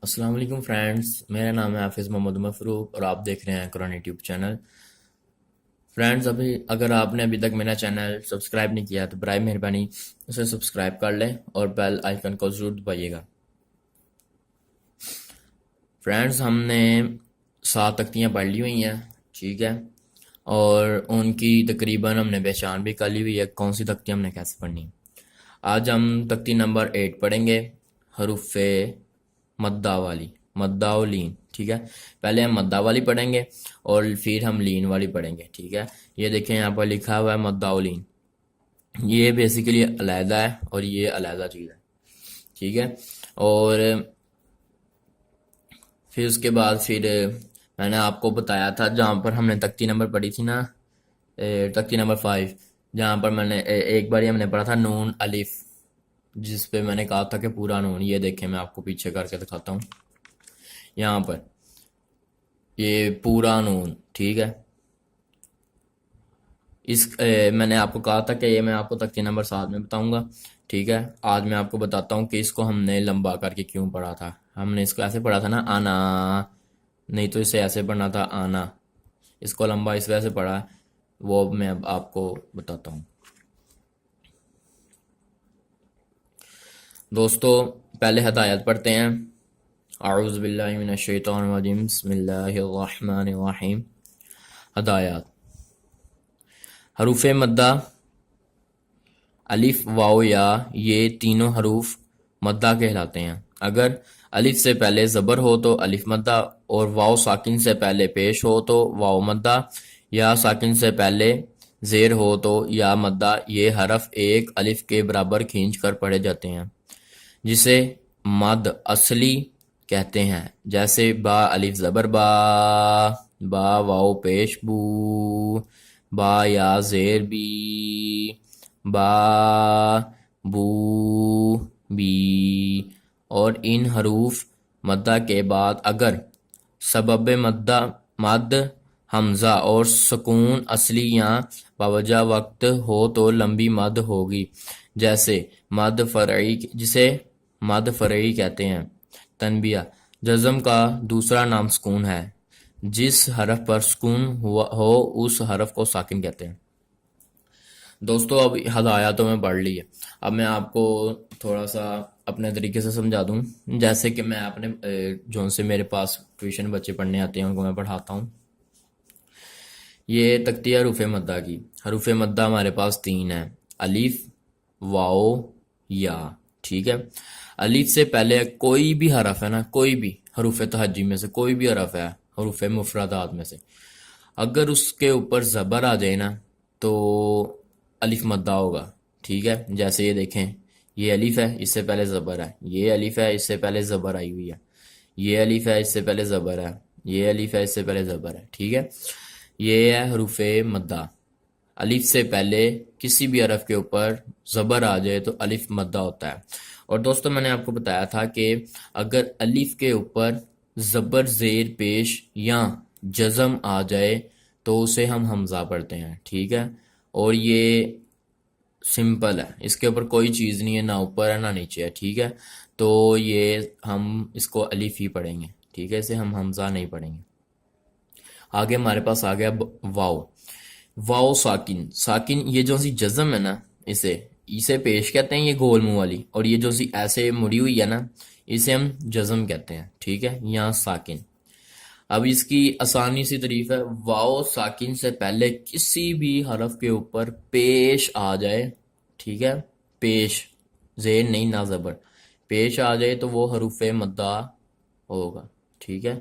السلام علیکم فرینڈز، میرا نام ہے حافظ محمد عمر فروق اور آپ دیکھ رہے ہیں قرآن یوٹیوب چینل۔ فرینڈز، اگر آپ نے ابھی تک میرا چینل سبسکرائب نہیں کیا تو برائے مہربانی اسے سبسکرائب کر لیں اور بیل آئیکن کو ضرور دبائیے گا۔ فرینڈز، ہم نے 7 تختیاں پڑھ لی ہوئی ہیں، ٹھیک ہے، اور ان کی تقریباً ہم نے پہچان بھی کر لی ہوئی ہے کون سی تختی ہم نے کیسے پڑھنی۔ آج ہم تختی نمبر 8 پڑھیں گے، حروف مدہ والی، مدہ و لین، ٹھیک ہے۔ پہلے ہم مدہ والی پڑھیں گے اور پھر ہم لین والی پڑھیں گے، ٹھیک ہے۔ یہ دیکھیں یہاں پر لکھا ہوا ہے مدہ و لین، یہ بیسیکلی علیحدہ ہے اور یہ علیحدہ چیز ہے، ٹھیک ہے۔ اور پھر اس کے بعد میں نے آپ کو بتایا تھا جہاں پر ہم نے تختی نمبر پڑھی تھی نا، تختی نمبر 5، جہاں پر میں نے ایک بار ہم نے پڑھا تھا نون الف، جس پہ میں نے کہا تھا کہ پورا نون، یہ دیکھیں میں آپ کو پیچھے کر کے دکھاتا ہوں، یہاں پر یہ پورا نون، ٹھیک ہے۔ میں نے آپ کو کہا تھا کہ یہ میں آپ کو تختی نمبر 7 میں بتاؤں گا، ٹھیک ہے۔ آج میں آپ کو بتاتا ہوں کہ اس کو ہم نے لمبا کر کے کیوں پڑھا تھا۔ ہم نے اس کو ایسے پڑھا تھا نا، آنا، نہیں تو اسے ایسے پڑھنا تھا آنا، اس کو لمبا اس وجہ سے پڑھا، وہ میں اب آپ کو بتاتا ہوں۔ دوستو، پہلے ہدایت پڑھتے ہیں۔ اعوذ باللہ من الشیطان الرجیم، بسم اللہ الرحمن الرحیم۔ ہدایات: حروف مدہ الف، واو، یا، یہ تینوں حروف مدہ کہلاتے ہیں۔ اگر الف سے پہلے زبر ہو تو الف مدہ، اور واو ساکن سے پہلے پیش ہو تو واو مدہ، یا ساکن سے پہلے زیر ہو تو یا مدہ، یہ حرف ایک الف کے برابر کھینچ کر پڑھے جاتے ہیں، جسے مد اصلی کہتے ہیں، جیسے با الف زبر با، با واو پیش بو، با یا زیر بی، با بو بی۔ اور ان حروف مدہ کے بعد اگر سبب مد حمزہ اور سکون اصلی یا باوجہ وقت ہو تو لمبی مد ہوگی، جیسے مد فرعی، جسے مد فرعی کہتے ہیں۔ تنبیہ: جزم کا دوسرا نام سکون ہے، جس حرف پر سکون ہو اس حرف کو ساکن کہتے ہیں۔ دوستو، اب ہدایاتوں میں پڑھ لی ہے، اب میں آپ کو تھوڑا سا اپنے طریقے سے سمجھا دوں، جیسے کہ میں اپنے جو سے میرے پاس ٹیوشن بچے پڑھنے آتے ہیں ان کو میں پڑھاتا ہوں۔ یہ تختیہ حروف مدہ کی، حروف مدہ ہمارے پاس 3 ہیں، الف، واو، یا، ٹھیک ہے۔ الف سے پہلے کوئی بھی حرف ہے نا، کوئی بھی حروف تہجی میں سے کوئی بھی حرف ہے، حروف مفردات میں سے، اگر اس کے اوپر زبر آ جائے نا تو الف مدہ ہوگا، ٹھیک ہے۔ جیسے یہ دیکھیں، یہ الف ہے، اس سے پہلے زبر ہے، یہ الف ہے، اس سے پہلے زبر آئی ہوئی ہے، یہ الف ہے، اس سے پہلے زبر ہے، یہ الف ہے، اس سے پہلے زبر ہے، ٹھیک ہے۔ یہ ہے حروف مدہ۔ الف سے پہلے کسی بھی حرف کے اوپر زبر آ جائے تو الف مدہ ہوتا ہے۔ اور دوستو، میں نے آپ کو بتایا تھا کہ اگر الف کے اوپر زبر زیر پیش یا جزم آ جائے تو اسے ہم حمزہ پڑھتے ہیں، ٹھیک ہے۔ اور یہ سمپل ہے، اس کے اوپر کوئی چیز نہیں ہے، نہ اوپر ہے نہ نیچے ہے، ٹھیک ہے۔ تو یہ ہم اس کو الف ہی پڑھیں گے، ٹھیک ہے، اسے ہم حمزہ نہیں پڑھیں گے۔ آگے ہمارے پاس آ گیا واو۔ واو ساکن، ساکن یہ جو سی جزم ہے نا، اسے پیش کہتے ہیں، یہ گول منہ والی، اور یہ جو سی ایسے مڑی ہوئی ہے نا، اسے ہم جزم کہتے ہیں، ٹھیک ہے، یہاں ساکن۔ اب اس کی آسانی سی تعریف ہے، واو ساکن سے پہلے کسی بھی حرف کے اوپر پیش آ جائے، ٹھیک ہے، پیش، زیر نہیں نہ زبر، پیش آ جائے تو وہ حروف مدہ ہوگا، ٹھیک ہے۔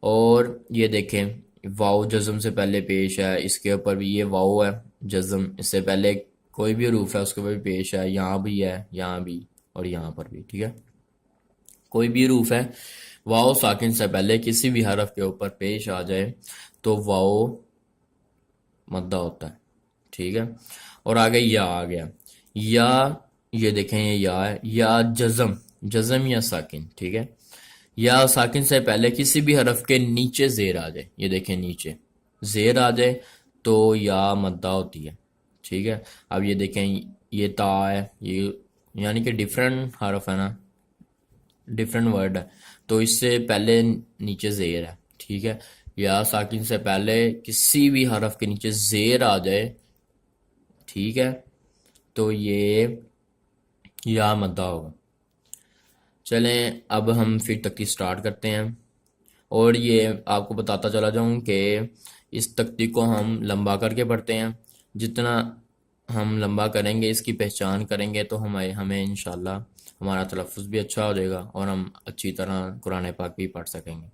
اور یہ دیکھیں، واو جزم سے پہلے پیش ہے، اس کے اوپر بھی یہ واو ہے جزم، اس سے پہلے کوئی بھی حروف ہے اس کے اوپر بھی پیش ہے، یہاں بھی ہے، یہاں بھی، اور یہاں پر بھی، ٹھیک ہے۔ کوئی بھی حروف ہے، واو ساکن سے پہلے کسی بھی حرف کے اوپر پیش آ جائے تو واو مدہ ہوتا ہے، ٹھیک ہے۔ اور آگے یا آ گیا، یا، یہ دیکھیں یہ یا ہے، یا جزم، جزم یا ساکن، ٹھیک ہے۔ یا ساکن سے پہلے کسی بھی حرف کے نیچے زیر آ جائے، یہ دیکھیں نیچے زیر آ جائے تو یا مدہ ہوتی ہے، ٹھیک ہے۔ اب یہ دیکھیں، یہ تا ہے، یہ یعنی کہ ڈیفرنٹ حرف ہے نا، ڈفرینٹ ورڈ ہے، تو اس سے پہلے نیچے زیر ہے، ٹھیک ہے، یا ساکن سے پہلے کسی بھی حرف کے نیچے زیر آ جائے، ٹھیک ہے، تو یہ یا مدہ ہوگا۔ چلیں اب ہم پھر تختی سٹارٹ کرتے ہیں، اور یہ آپ کو بتاتا چلا جاؤں کہ اس تختی کو ہم لمبا کر کے پڑھتے ہیں، جتنا ہم لمبا کریں گے، اس کی پہچان کریں گے، تو ہمیں انشاءاللہ ہمارا تلفظ بھی اچھا ہو جائے گا اور ہم اچھی طرح قرآن پاک بھی پڑھ سکیں گے۔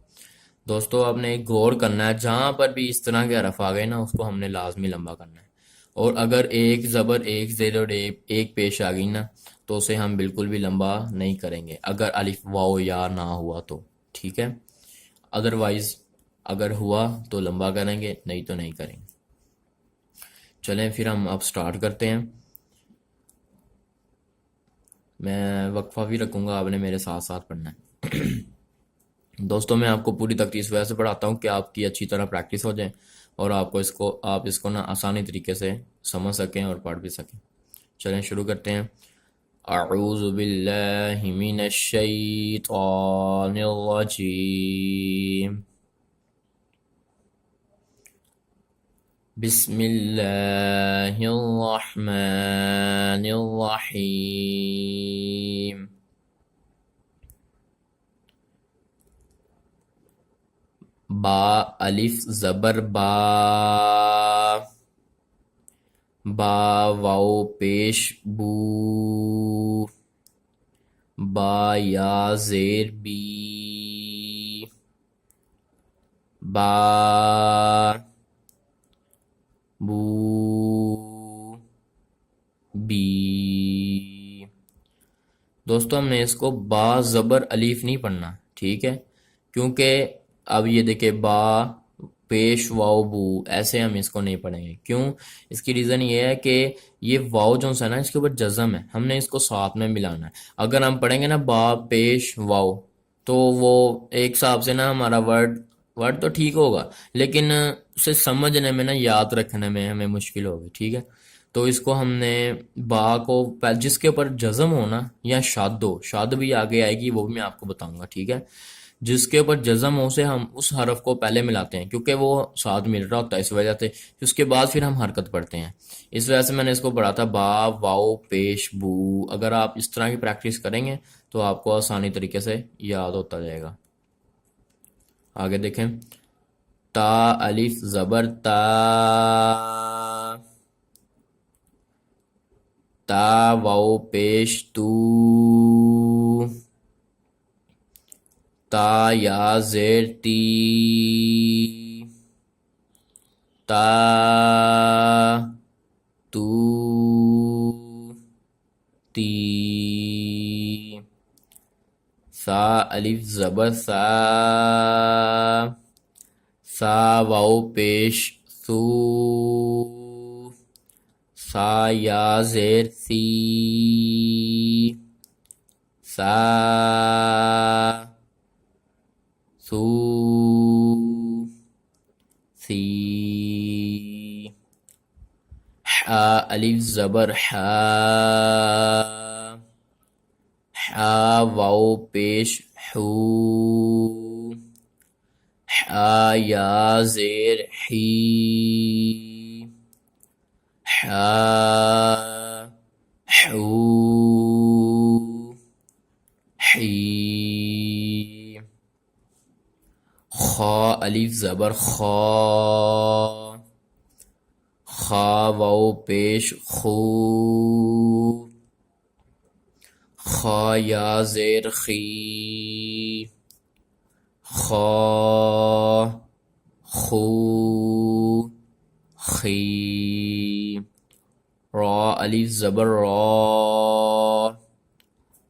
دوستو آپ نے ایک غور کرنا ہے، جہاں پر بھی اس طرح کے حرف آ گئے نا، اس کو ہم نے لازمی لمبا کرنا ہے، اور اگر ایک زبر ایک زیر اور ایک پیش آ گئی نا، تو اسے ہم بالکل بھی لمبا نہیں کریں گے، اگر الف واو یا نہ ہوا تو، ٹھیک ہے، ادروائز اگر ہوا تو لمبا کریں گے، نہیں تو نہیں کریں گے۔ چلیں پھر ہم اب سٹارٹ کرتے ہیں، میں وقفہ بھی رکھوں گا، آپ نے میرے ساتھ ساتھ پڑھنا ہے۔ دوستوں میں آپ کو پوری تختی اس وجہ سے پڑھاتا ہوں کہ آپ کی اچھی طرح پریکٹس ہو جائے، اور آپ اس کو نا آسانی طریقے سے سمجھ سکیں اور پڑھ بھی سکیں۔ چلیں شروع کرتے ہیں۔ اعوذ باللہ من الشیطان الرجیم، بسم اللہ الرحمن الرحیم۔ با الف زبر با، با واو پیش بو، با یا زیر بی، با بو بی۔ دوستو ہم نے اس کو با زبر الف نہیں پڑھنا، ٹھیک ہے، کیونکہ اب یہ دیکھیں با پیش واو بو، ایسے ہم اس کو نہیں پڑھیں گے۔ کیوں؟ اس کی ریزن یہ ہے کہ یہ واو جو ہے نا، اس کے اوپر جزم ہے، ہم نے اس کو ساتھ میں ملانا ہے۔ اگر ہم پڑھیں گے نا با پیش واو، تو وہ ایک حساب سے نا ہمارا ورڈ تو ٹھیک ہوگا، لیکن اسے سمجھنے میں نا، یاد رکھنے میں ہمیں مشکل ہوگی، ٹھیک ہے۔ تو اس کو ہم نے با کو جس کے اوپر جزم ہونا یا شاد ہو، شاد بھی آگے آئے گی، وہ بھی میں آپ کو بتاؤں گا، ٹھیک ہے، جس کے اوپر جزم ہو سے ہم اس حرف کو پہلے ملاتے ہیں، کیونکہ وہ ساتھ مل رہا ہوتا ہے، اس وجہ سے اس کے بعد پھر ہم حرکت پڑھتے ہیں۔ اس وجہ سے میں نے اس کو پڑھا تھا با واو پیش بو۔ اگر آپ اس طرح کی پریکٹس کریں گے تو آپ کو آسانی طریقے سے یاد ہوتا جائے گا۔ آگے دیکھیں، تا الف زبر تا، تا واو پیش تو، تا یا زیر تی، تا تو تی، سا الف زبر سا، سا واو پیش سو، سا یا زیر سی، سا سو سی، حا الف زبر حا، حا واو پیش حو، حا یا زیر حی، حا حو حی، خا الف زبر خا، خا واو پیش خو، خا یا زیر خی، خا خو خی، را الف زبر را،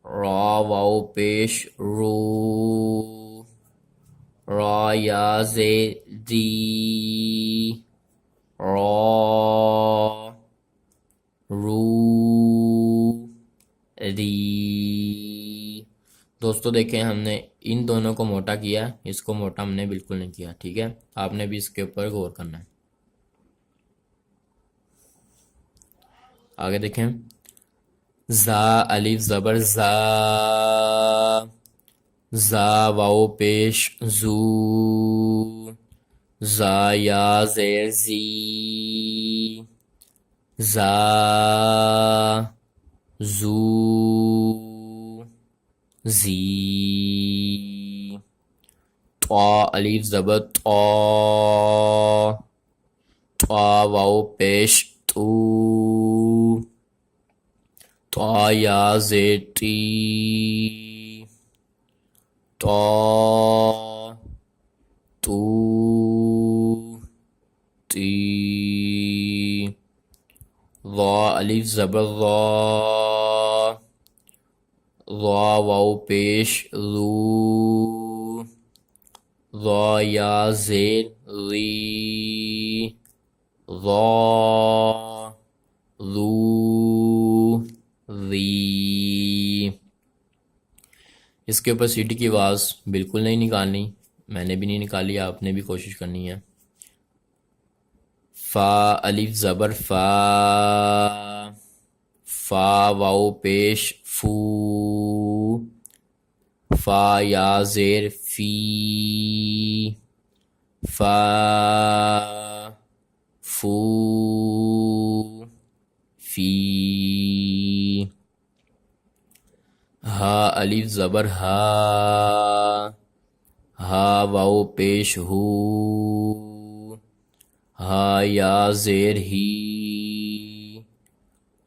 را واو پیش رو، را یا زیر دی، را رو ری۔ دوستو دیکھیں ہم نے ان دونوں کو موٹا کیا، اس کو موٹا ہم نے بالکل نہیں کیا، ٹھیک ہے، آپ نے بھی اس کے اوپر غور کرنا ہے۔ آگے دیکھیں، زا الف زبر زا، زا واو پیش زو، زا یا زیر زی، زا زو زی، طا الف زبر طا، طا واو پیش تو، طا یا زیر ٹی، طا تو تی، ضا الف زبر ضا، ضا واو پیش ذو، ضا یا زیر ذی، ضا ذو ذی۔ اس کے اوپر سیٹی کی آواز بالکل نہیں نکالنی، میں نے بھی نہیں نکالی، آپ نے بھی کوشش کرنی ہے۔ فا الف زبر فا، فا واو پیش فو، فا یا زیر فی، فا فو فی، ہا الف زبر ہا، ہا واو پیش ہو، ہا یا زیر ہی،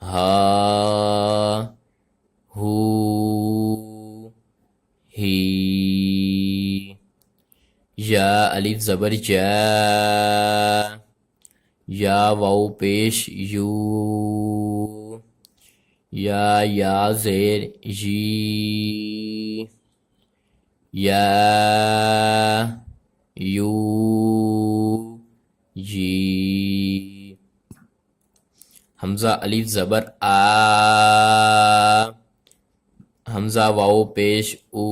ہا ہو ہی، یا الف زبر جا، یا واو پیش یو، یا زیر جی، یا یو جی، حمزہ الف زبر آ، حمزہ واو پیش او،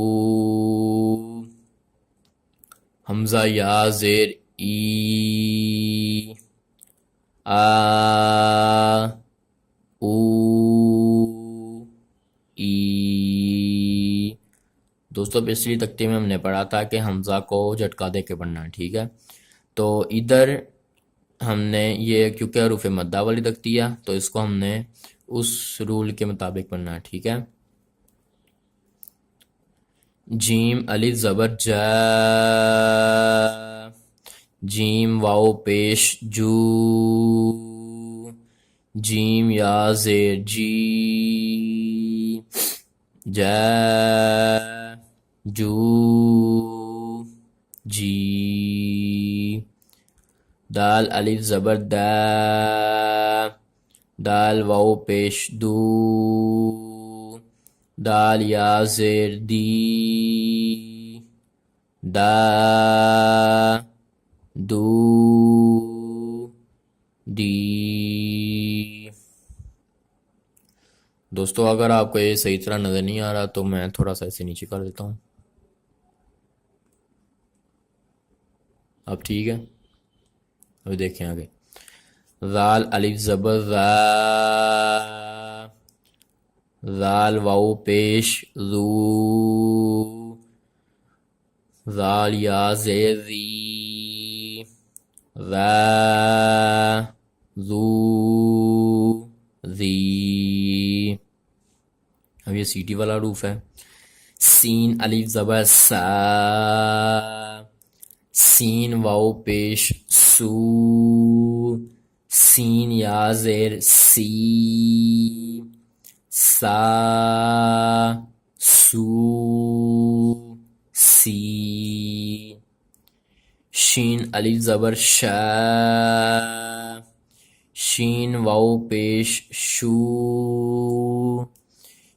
حمزہ یا زیر ای، آ او ای۔ دوستو پچھلی تختے میں ہم نے پڑھا تھا کہ حمزہ کو جھٹکا دے کے پڑھنا ہے، ٹھیک ہے؟ تو ادھر ہم نے یہ کیونکہ حروف مدہ والی تختی ہے تو اس کو ہم نے اس رول کے مطابق پڑھنا ہے، ٹھیک ہے؟ جیم الف زبر جا، جیم واو پیش جو، جیم یا زیر جی، جا جو جی، دال الف زبر دا، دال واو پیش دو، دال یا زیر دی، دا دو دی۔ دوستو اگر آپ کو یہ صحیح طرح نظر نہیں آ رہا تو میں تھوڑا سا اسے نیچے کر دیتا ہوں، اب ٹھیک ہے؟ ابھی دیکھیں آگے، ذال الف زبر ذا، ذال واو پیش ذو، ذال یا زیر ذی، ذا ذو ذی۔ اب یہ سیٹی والا حروف ہے، سین الف زبر سا، سین واو پیش سو، سین یا زیر سی، سا سو سی۔ شین الف زبر شا، شین واو پیش شو،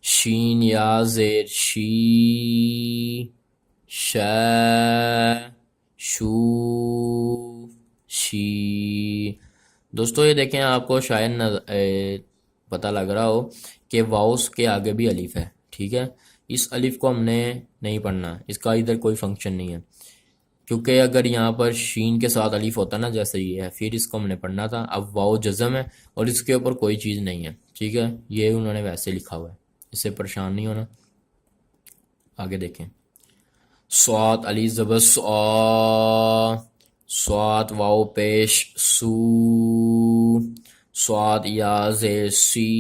شین یا زیر شی، شا شو شی۔ دوستو یہ دیکھیں آپ کو شاید پتہ لگ رہا ہو کہ واؤس کے آگے بھی الف ہے، ٹھیک ہے؟ اس الف کو ہم نے نہیں پڑھنا، اس کا ادھر کوئی فنکشن نہیں ہے، کیونکہ اگر یہاں پر شین کے ساتھ الف ہوتا نا جیسے یہ ہے، پھر اس کو ہم نے پڑھنا تھا۔ اب واؤ جزم ہے اور اس کے اوپر کوئی چیز نہیں ہے، ٹھیک ہے؟ یہ انہوں نے ویسے لکھا ہوا ہے، اس سے پریشان نہیں ہونا۔ آگے دیکھیں، صاد علی زبر صا، صاد واو پیش سو، صاد یا زیر سی،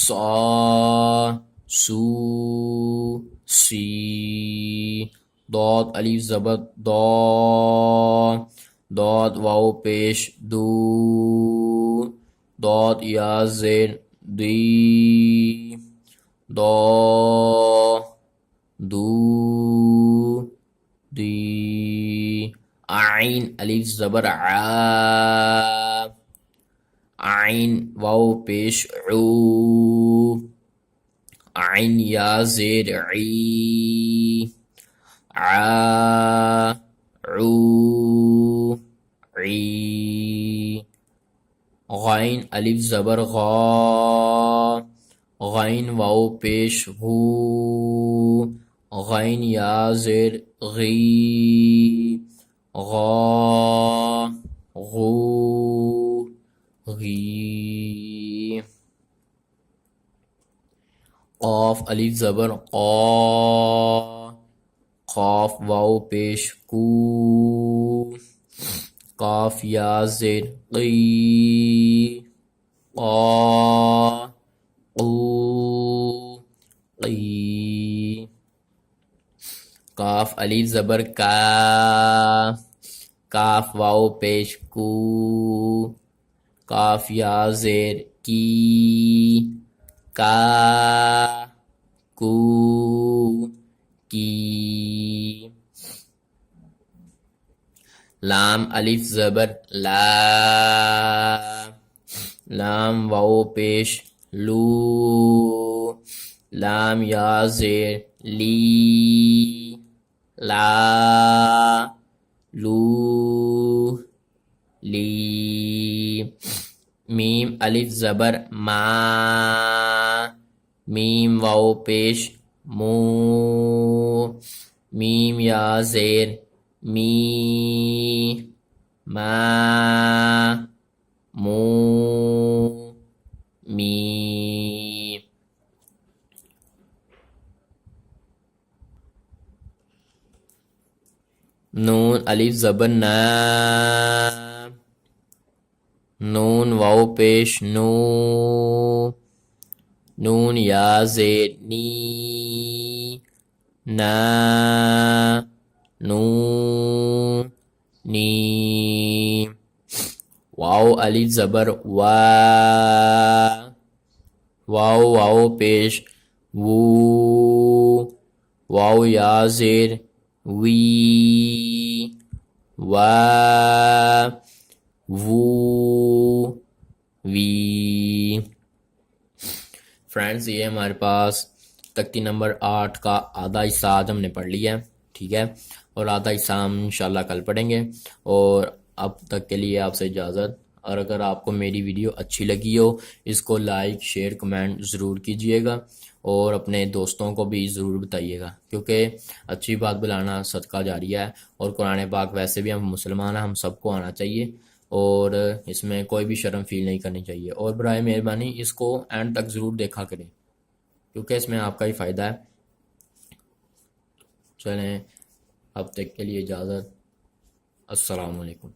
صا سو سی، ضاد الف زبر ضا، ضاد واو پیش دو، ضاد یا زیر دی، ضا دو دی، عین الف زبر عا، عین واو پیش عو، عین یا زیر عی، عا عو عی، غین الف زبر غا، غین واو پیش غو، غین یا زیر غی، غا غو غی، قاف الف زبر قا، قاف واو پیش کو، قاف یا زیر قی، قا قو قی، قاف الف زبر کا، کاف واو پیش کو، کاف یا زیر کی، کا کو کی، لام الف زبر لا، لام واو پیش لو، لام یا زیر لی، لا لو لی، میم الف زبر ما، میم واو پیش مو، میم یا زیر می، ما مو می، نون الف زبر نا، نون واو پیش نو، نون یا زیر نی، نا نو نی، واو الف زبر وا، واو واو پیش وو، واو یا زیر وی، وا وو وی۔ فرینڈز یہ ہمارے پاس تختی نمبر 8 کا آدھا حصہ آج ہم نے پڑھ لیا ہے، ٹھیک ہے، اور آدھا حصہ ہم انشاءاللہ کل پڑھیں گے، اور اب تک کے لیے آپ سے اجازت۔ اور اگر آپ کو میری ویڈیو اچھی لگی ہو اس کو لائک شیئر کمنٹ ضرور کیجئے گا، اور اپنے دوستوں کو بھی ضرور بتائیے گا، کیونکہ اچھی بات بلانا صدقہ جاریہ ہے، اور قرآن پاک ویسے بھی ہم مسلمان ہیں، ہم سب کو آنا چاہیے، اور اس میں کوئی بھی شرم فیل نہیں کرنی چاہیے، اور برائے مہربانی اس کو اینڈ تک ضرور دیکھا کریں، کیونکہ اس میں آپ کا ہی فائدہ ہے۔ چلیں اب تک کے لیے اجازت، السلام علیکم۔